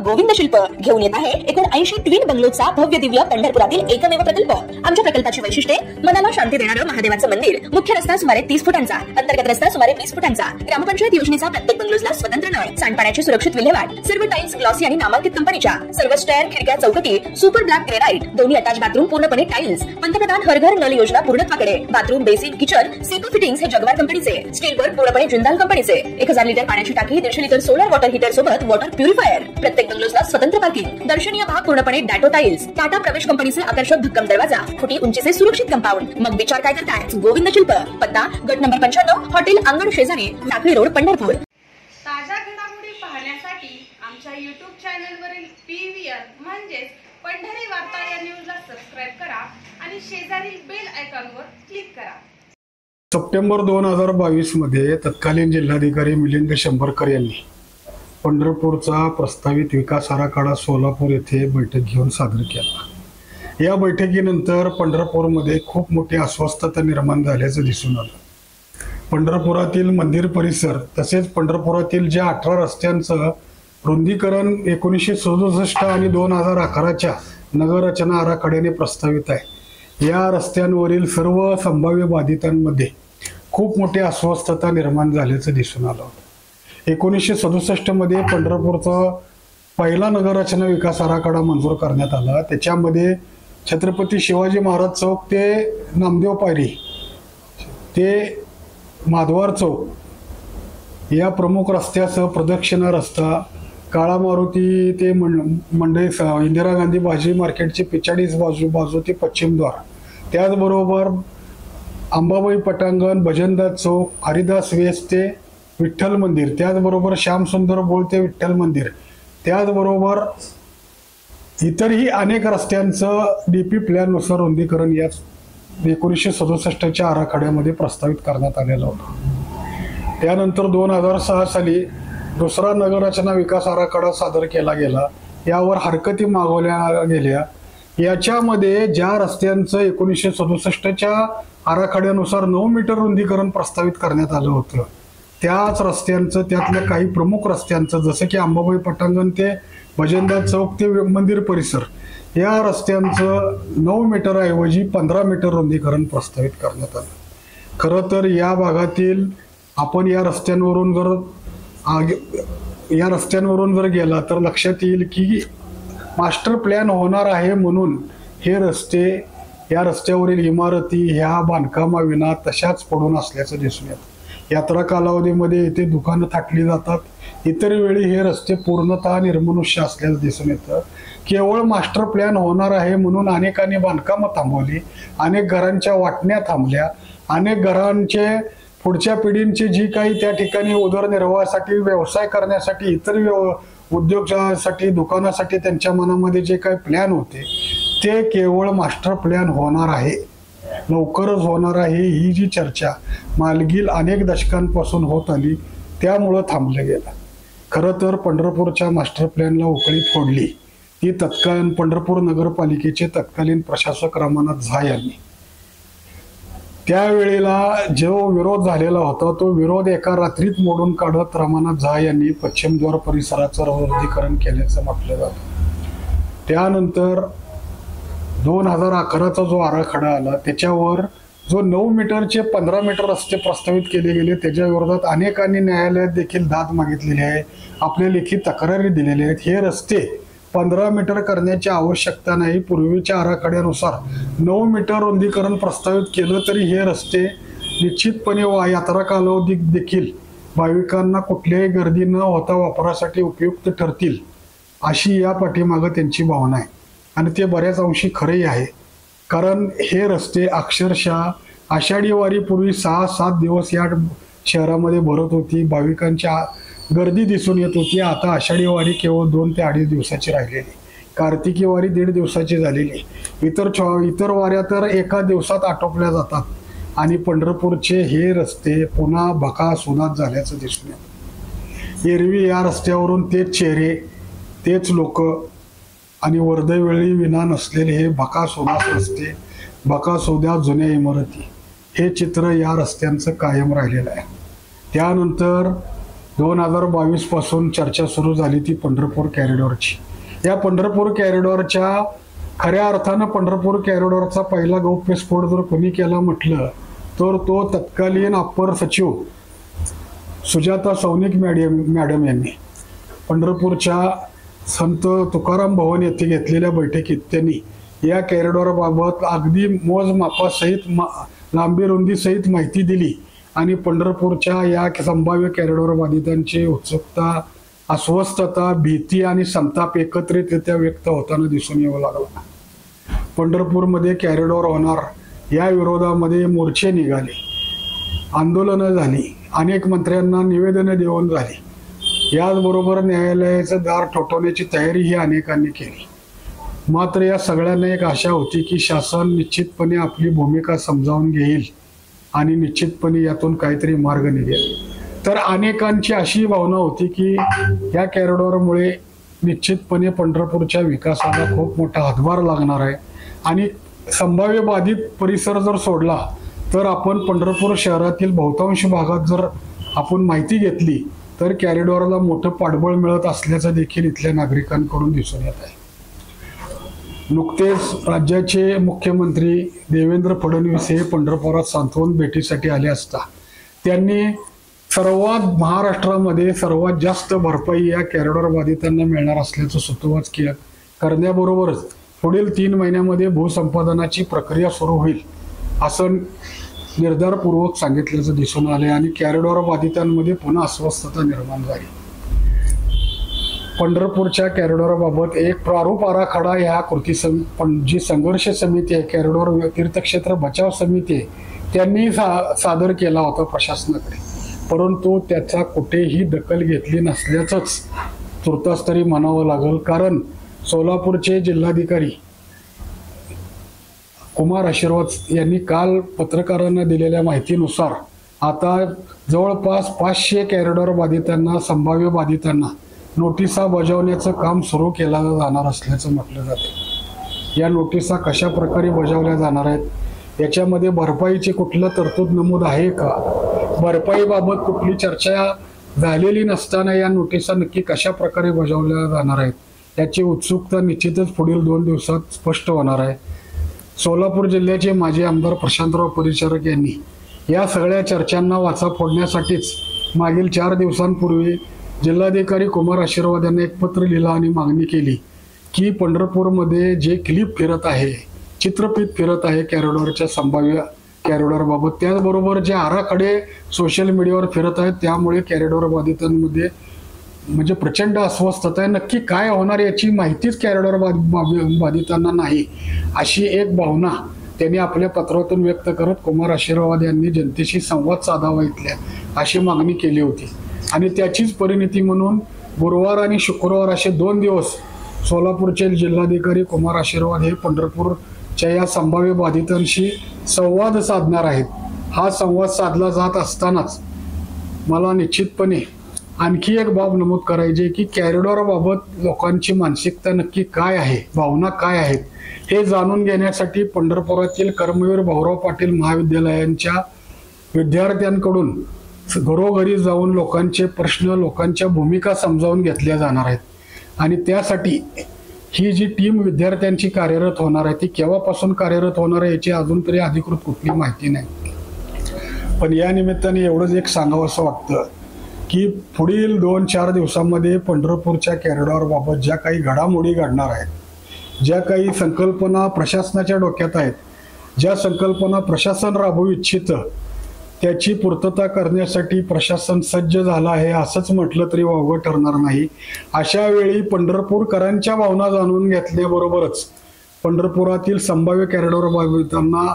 गोविंद शिल्प घेऊन येत आहे 79 ट्विन बंगलोचा भव्य दिव्य पंढरपुरातील एकमेव प्रकल्प। आमच्या प्रकल्पाची वैशिष्ट्ये मनाला शांती देणारं महादेवाचं मंदिर, मुख्य रस्ता सुमारे 30 फुटांचा, अंतर्गत रस्ता सुमारे 20 फुटांचा, ग्रामपंचायत योजनेचा प्रत्येक बंगलोजला स्वतंत्र नळ, सांडपाण्याची सुरक्षित विल्हेवाट, सर्व टाइल्स ग्लॉसी आणि नामांकित कंपनीच्या, सर्व स्टेअर, खिडक्या, चौकटी सुपर ब्लॅक ग्रेनाइट, दोन्ही अटॅच बाथरूम पूर्णपणे टाइल्स, पंतप्रधान हर घर नल योजना पूर्णत्वाकडे, बाथरूम, बेसिन, किचन, सीटू फिटिंग्स हे जगवार कंपनीचे, स्टील वर्क पूर्णपणे जिंदाल कंपनीचे, 1000 लिटर पाण्याची टाकी, 150 लिटर सोलर वॉटर हीटर सोबत वॉटर प्युरिफायर, प्रत्येक बंगलोजला स्वतंत्र पार्किंग, दर्शनीय भाग पूर्णपणे डॅटो टाइल्स, टाटा प्रवेश कंपनीचे आकर्षक भक्कम दरवाजा, फुटी उंचीचे सुरक्षित कंपाऊंड। मग विचार काय करताय? गोविंद शिल्प, पत्ता गट नंबर 95, हॉटेल अंगण शेजारी, टाकळी रोड, पंढरपूर। ताज्या घडामोडी पाहण्यासाठी आमच्या YouTube चॅनलवरील PVR म्हणजेच पंढरी वार्ता या न्यूजला सबस्क्राइब करा आणि शेजारील बेल आयकॉनवर क्लिक करा। सप्टेंबर 2022 मध्ये तत्कालीन जिल्हाधिकारी मिलिंद शंभरकर यांनी पंढरपूरचा प्रस्तावित विकास आराखडा सोलापूर येथे बैठक घेऊन सादर केला। या बैठकीनंतर पंढरपूरमध्ये खूप मोठी अस्वस्थता निर्माण झाल्याचं दिसून आलं। पंढरपुरातील मंदिर परिसर तसेच पंढरपुरातील ज्या 18 रस्त्यांचं रुंदीकरण 1967 आणि 2011च्या नगररचना आराखड्याने प्रस्तावित आहे, या रस्त्यांवरील सर्व संभाव्य बाधितांमध्ये खूप मोठी अस्वस्थता निर्माण झाल्याचं दिसून आलं होतं। 1967 मध्ये पंढरपूरचा पहिला नगररचना विकास आराखडा मंजूर करण्यात आला। त्याच्यामध्ये छत्रपती शिवाजी महाराज चौक ते नामदेव पायरी ते माधवार चौक या प्रमुख रस्त्यासह प्रदक्षिणा रस्ता, काळा मारुती ते मंडई इंदिरा गांधी भाजी मार्केटची 45 बाजू ते पश्चिम द्वार, त्याचबरोबर अंबाबाई पटांगण, भजनदास चौक, हरिदास वेस ते विठ्ठल मंदिर, त्याचबरोबर श्यामसुंदर बोळ ते विठ्ठल मंदिर, त्याचबरोबर इतरही अनेक रस्त्यांचं DP प्लॅननुसार रुंदीकरण या 1967च्या आराखड्यामध्ये प्रस्तावित करण्यात आलेलं होतं। त्यानंतर 2006 साली दुसरा नगररचना विकास आराखडा सादर केला गेला, यावर हरकती मागवल्या गेल्या। याच्यामध्ये ज्या रस्त्यांचं 1967च्या आराखड्यानुसार 9 मीटर रुंदीकरण प्रस्तावित करण्यात आलं होतं, त्याच रस्त्यांचं त्यातल्या काही प्रमुख रस्त्यांचं जसं की अंबाबाई पटांगण ते भजनदास चौक ते मंदिर परिसर या रस्त्यांचं 9 मीटर ऐवजी 15 मीटर रुंदीकरण प्रस्तावित करण्यात आलं। खरं तर या भागातील आपण या रस्त्यांवरून जर गेला तर लक्षात येईल की मास्टर प्लॅन होणार आहे म्हणून हे रस्ते, या रस्त्यावरील इमारती ह्या बांधकामाविना तशाच पडून असल्याचं दिसून येतं। यात्रा कालावधीमध्ये इथे दुकानं थाटली जातात, इतर वेळी हे रस्ते पूर्णतः निर्मनुष्य असल्याचं दिसून येतं। केवळ मास्टर प्लॅन होणार आहे म्हणून अनेकांनी बांधकामं थांबवली, अनेक घरांच्या वाटण्या थांबल्या, अनेक घरांचे पुढच्या पिढींची जी काही त्या ठिकाणी उदरनिर्वाहासाठी, व्यवसाय करण्यासाठी, इतर उद्योगासाठी, दुकानासाठी त्यांच्या मनामध्ये जे काही प्लॅन होते ते केवळ मास्टर प्लॅन होणार आहे, लवकरच होणार आहे, ही जी चर्चा मागील अनेक दशकांपासून होत आली त्यामुळं थांबलं गेलं। खरं तर पंढरपूरच्या मास्टर प्लॅनला उकळी फोडली ती तत्कालीन पंढरपूर नगरपालिकेचे तत्कालीन प्रशासक रमानाथ झा यांनी। त्यावेळेला जो विरोध झालेला होता तो विरोध एका रात्रीत मोडून काढत रमानाथ झा यांनी पश्चिम द्वार परिसराचं रुंदीकरण केल्याचं म्हटलं जातं। त्यानंतर 2011चा जो आराखडा आला त्याच्यावर जो 9 मीटरचे 15 मीटर रस्ते प्रस्तावित केले गेले त्याच्या विरोधात अनेकांनी न्यायालयात देखील दाद मागितलेली आहे, आपल्या लेखी तक्रारी दिलेल्या आहेत। हे रस्ते 15 मीटर करण्याची आवश्यकता नाही, पूर्वीच्या आराखड्यानुसार 9 मीटर रुंदीकरण प्रस्तावित केलं तरी हे रस्ते निश्चितपणे यात्रा कालावधीत देखील भाविकांना कुठल्याही गर्दी न होता वापरासाठी उपयुक्त ठरतील अशी या पाठीमागं त्यांची भावना आहे आणि ते बऱ्याच अंशी खरंही आहे। कारण हे रस्ते अक्षरशः आषाढी वारीपूर्वी 6-7 दिवस या शहरामध्ये भरत होती, भाविकांच्या गर्दी दिसून येत होती। आता आषाढी वारी केवळ 2 ते 2.5 दिवसाची राहिलेली, कार्तिकी वारी 1.5 दिवसाची झालेली, इतर वाऱ्या तर एका दिवसात आटोपल्या जातात आणि पंढरपूरचे हे रस्ते पुन्हा भकासुनात झाल्याचं दिसून येतं। एरवी या रस्त्यावरून तेच चेहरे, तेच लोक आणि वर्दळी विना नसलेले हे भकासुनात रस्ते, भकासोद्या जुन्या इमारती, हे चित्र या रस्त्यांचं कायम राहिलेलं आहे। त्यानंतर 2022 पासून चर्चा सुरू झाली ती पंढरपूर कॉरिडॉरची. या पंढरपूर कॉरिडॉरच्या खऱ्या अर्थानं पंढरपूर कॉरिडॉरचा पहिला गौप्यस्फोट जर कोणी केला म्हटलं तर तो तत्कालीन अप्पर सचिव सुजाता सौनिक मॅडम यांनी पंढरपूरच्या संत तुकाराम भवन येथे घेतलेल्या बैठकीत त्यांनी या कॉरिडॉरबाबत अगदी मोजमापासहित लांबी रुंदीसहित माहिती दिली आणि पंढरपूरच्या या संभाव्य कॉरिडॉर बाधितांची उत्सुकता, अस्वस्थता, भीती आणि संताप एकत्रितरित्या व्यक्त होताना दिसून येऊ लागला. पंढरपूरमध्ये कॉरिडॉर होणार या विरोधामध्ये मोर्चे निघाले, आंदोलनं झाली, अनेक मंत्र्यांना निवेदनं देऊन झाली. याचबरोबर न्यायालयाचं दार ठोठावण्याची तयारी ही अनेकांनी केली. मात्र या सगळ्यांना एक आशा होती की शासन निश्चितपणे आपली भूमिका समजावून घेईल आणि निश्चितपणे यातून काहीतरी मार्ग निघेल. तर अनेकांची अशी भावना होती की या कॉरिडॉरमुळे निश्चितपणे पंढरपूरच्या विकासाला खूप मोठा हातभार लागणार आहे आणि संभाव्य बाधित परिसर जर सोडला तर आपण पंढरपूर शहरातील बहुतांश भागात जर आपण माहिती घेतली तर कॉरिडॉरला मोठं पाठबळ मिळत असल्याचं देखील इथल्या नागरिकांकडून दिसून येत आहे. नुकतेच राज्याचे मुख्यमंत्री देवेंद्र फडणवीस हे पंढरपुरात सांत्वन भेटीसाठी आले असता त्यांनी महाराष्ट्रामध्ये सर्वात जास्त भरपाई या कॉरिडॉर बाधितांना मिळणार असल्याचं सुतोवाच करण्याबरोबरच पुढील 3 महिन्यामध्ये भूसंपादनाची प्रक्रिया सुरू होईल असं निर्धारपूर्वक सांगितल्याचं दिसून आले आणि कॉरिडॉर बाधितांमध्ये पुन्हा अस्वस्थता निर्माण झाली. पंढरपूरच्या कॉरिडॉरबाबत एक प्रारूप आराखडा ह्या जी संघर्ष समिती आहे, कॉरिडॉर तीर्थक्षेत्र बचाव समिती आहे, त्यांनी सादर केला होता प्रशासनाकडे, परंतु त्याचा कुठेही दखल घेतली नसल्याचंच तुर्तास तरी म्हणावं लागेल. कारण सोलापूरचे जिल्हाधिकारी कुमार आशीर्वाद यांनी काल पत्रकारांना दिलेल्या माहितीनुसार आता जवळपास 500 कॉरिडॉर बाधितांना, संभाव्य बाधितांना नोटिसा बजावण्याचं काम सुरू केलं जाणार असल्याचं म्हटलं जातं. या नोटिसा कशा प्रकारे बजावल्या जाणार आहेत, याच्यामध्ये भरपाईची कुठलं तरतूद नमूद आहे का, भरपाईबाबत कुठली चर्चा झालेली नसताना या नोटिसा नक्की कशा प्रकारे बजावल्या जाणार आहेत याची उत्सुकता निश्चितच पुढील 2 दिवसात स्पष्ट होणार आहे. सोलापूर जिल्ह्याचे माजी आमदार प्रशांतराव परिचारक यांनी या सगळ्या चर्चांना वाचा फोडण्यासाठीच मागील 4 दिवसांपूर्वी जिल्हाधिकारी कुमार आशीर्वाद यांना एक पत्र लिहिलं आणि मागणी केली की पंढरपूरमध्ये जे क्लिप फिरत आहे, चित्रफित फिरत आहे कॉरिडॉरच्या संभाव्य कॉरिडॉरबाबत, त्याचबरोबर जे आराखडे सोशल मीडियावर फिरत आहेत त्यामुळे कॉरिडॉर बाधितांमध्ये म्हणजे प्रचंड अस्वस्थता आहे. नक्की काय होणार याची माहितीच कॉरिडॉर बाधितांना नाही अशी एक भावना त्यांनी आपल्या पत्रातून व्यक्त करत कुमार आशीर्वाद यांनी जनतेशी संवाद साधावा इथल्या अशी मागणी केली होती. आणि त्याचीच परिणिती म्हणून गुरुवार आणि शुक्रवार असे 2 दिवस सोलापूरचे जिल्हाधिकारी कुमार आशीर्वाद हे पंढरपूरच्या या संभाव्य बाधितांशी संवाद साधणार आहेत. हा संवाद साधला जात असतानाच मला निश्चितपणे आणखी एक बाब नमूद करायची की कॉरिडॉरबाबत लोकांची मानसिकता नक्की काय आहे, भावना काय आहेत हे जाणून घेण्यासाठी पंढरपुरातील कर्मवीर भाऊराव पाटील महाविद्यालयांच्या विद्यार्थ्यांकडून घरोघरी जाऊन लोकांचे प्रश्न, लोकांच्या भूमिका समजावून घेतल्या जाणार आहेत. आणि त्यासाठी ही जी टीम विद्यार्थ्यांची कार्यरत होणार आहे ती केव्हापासून कार्यरत होणार आहे याची अजून तरी अधिकृत कुठली माहिती नाही. पण या निमित्ताने एवढंच एक सांगावं असं वाटतं की पुढील 2-4 दिवसांमध्ये पंढरपूरच्या कॉरिडॉरबाबत ज्या काही घडामोडी घडणार आहेत, ज्या काही संकल्पना प्रशासनाच्या डोक्यात आहेत, ज्या संकल्पना प्रशासन राबवू इच्छितं त्याची पूर्तता करण्यासाठी प्रशासन सज्ज झालं आहे असंच म्हटलं तरी वावगं ठरणार नाही. अशा वेळी पंढरपूरकरांच्या भावना जाणून घेतल्याबरोबरच पंढरपुरातील संभाव्य कॉरिडॉर बाधितांना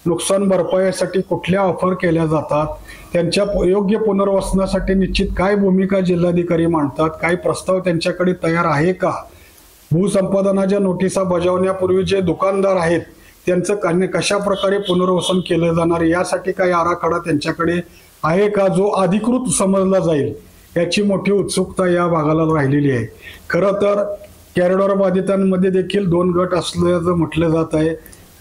नुकसान भरपाईसाठी कुठल्या ऑफर केल्या जातात, त्यांच्या योग्य पुनर्वसनासाठी निश्चित काय भूमिका जिल्हाधिकारी मांडतात, काय प्रस्ताव त्यांच्याकडे तयार आहे का, भूसंपादनाच्या नोटिसा बजावण्यापूर्वी जे दुकानदार आहेत त्यांचं कशा प्रकारे पुनर्वसन केलं जाणार यासाठी काही आराखडा त्यांच्याकडे आहे का जो अधिकृत समजला जाईल याची मोठी उत्सुकता या भागाला राहिलेली आहे. खरं तर कॉरिडॉर बाधितांमध्ये देखील 2 गट असल्याचं म्हटलं जात आहे.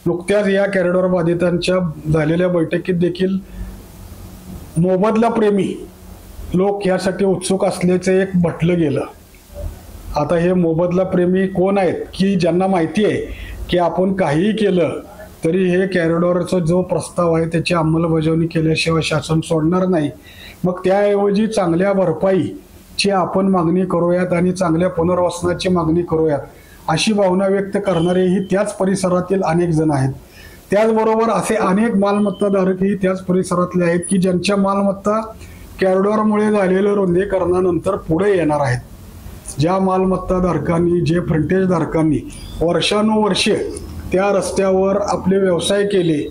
नुकत्याच या कॉरिडॉर बाधितांच्या झालेल्या बैठकीत देखील मोबदला प्रेमी लोक यासाठी उत्सुक असल्याचे एक म्हटलं गेलं. आता हे मोबदला प्रेमी कोण आहेत की ज्यांना माहिती आहे की आपण काहीही केलं तरी हे कॉरिडॉरचा जो प्रस्ताव आहे त्याची अंमलबजावणी केल्याशिवाय शासन सोडणार नाही. मग त्याऐवजी चांगल्या भरपाईची आपण मागणी करूयात आणि चांगल्या पुनर्वसनाची मागणी करूयात अशी भावना व्यक्त करणारेही त्याच परिसरातील अनेक जण आहेत. त्याचबरोबर असे अनेक मालमत्ताधारकही त्याच परिसरातले आहेत की ज्यांच्या मालमत्ता कॉरिडॉरमुळे झालेल्या रुंदीकरणानंतर पुढे येणार आहेत. ज्या मालमत्ताधारकांनी जे फ्रंटेज धारकांनी वर्षानुवर्षे त्या रस्त्यावर आपले व्यवसाय केले,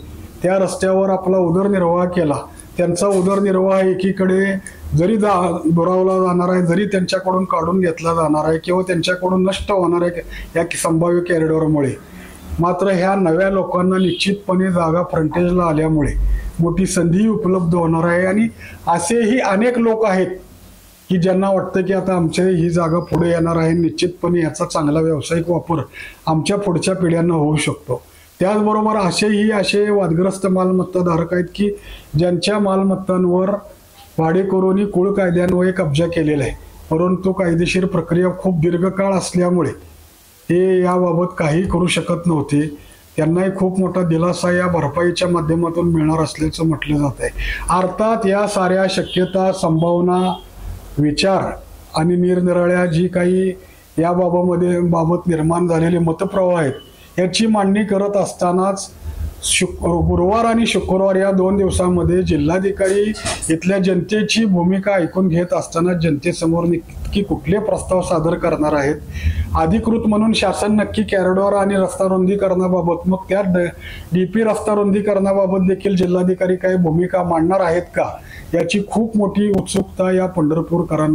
त्या रस्त्यावर आपला उदरनिर्वाह केला, त्यांचा उदरनिर्वाह एकीकडे जरी दुरावला जाणार आहे, जरी त्यांच्याकडून काढून घेतला जाणार आहे किंवा त्यांच्याकडून नष्ट होणार आहे या संभाव्य कॉरिडॉरमुळे, मात्र ह्या नव्या लोकांना निश्चितपणे जागा फ्रंटेजला आल्यामुळे मोठी संधी उपलब्ध होणार आहे. आणि असेही अनेक लोक आहेत की ज्यांना वाटतं की आता आमच्या ही जागा पुढे येणार आहे, निश्चितपणे याचा चांगला व्यावसायिक वापर आमच्या पुढच्या पिढ्यांना होऊ शकतो. त्याचबरोबर असे वादग्रस्त मालमत्ताधारक आहेत की ज्यांच्या मालमत्तांवर भाडेकरूंनी कुळ कायद्यान्वये कब्जा केलेला आहे, परंतु कायदेशीर प्रक्रिया खूप दीर्घकाळ असल्यामुळे हे याबाबत काही करू शकत नव्हते. त्यांनाही खूप मोठा दिलासा या भरपाईच्या माध्यमातून मिळणार असल्याचं म्हटलं जात आहे. अर्थात या साऱ्या शक्यता, संभावना, विचार आणि निरनिराळ्या जी काही याबाबत निर्माण झालेले मतप्रवाह आहेत याची मांडणी करत असतानाच गुरुवार आणि शुक्रवार या 2 दिवसांमध्ये जिल्हाधिकारी इथल्या जनतेची भूमिका ऐकून घेत असताना जनतेसमोर नक्की कुठले प्रस्ताव सादर करणार आहेत, अधिकृत म्हणून शासन नक्की कॉरिडॉर आणि रस्ता रुंदीकरणाबाबत, मग त्या डीपी रस्ता रुंदीकरणाबाबत देखील जिल्हाधिकारी काही भूमिका मांडणार आहेत का, याची खूप मोठी उत्सुकता या पंढरपूरकरांना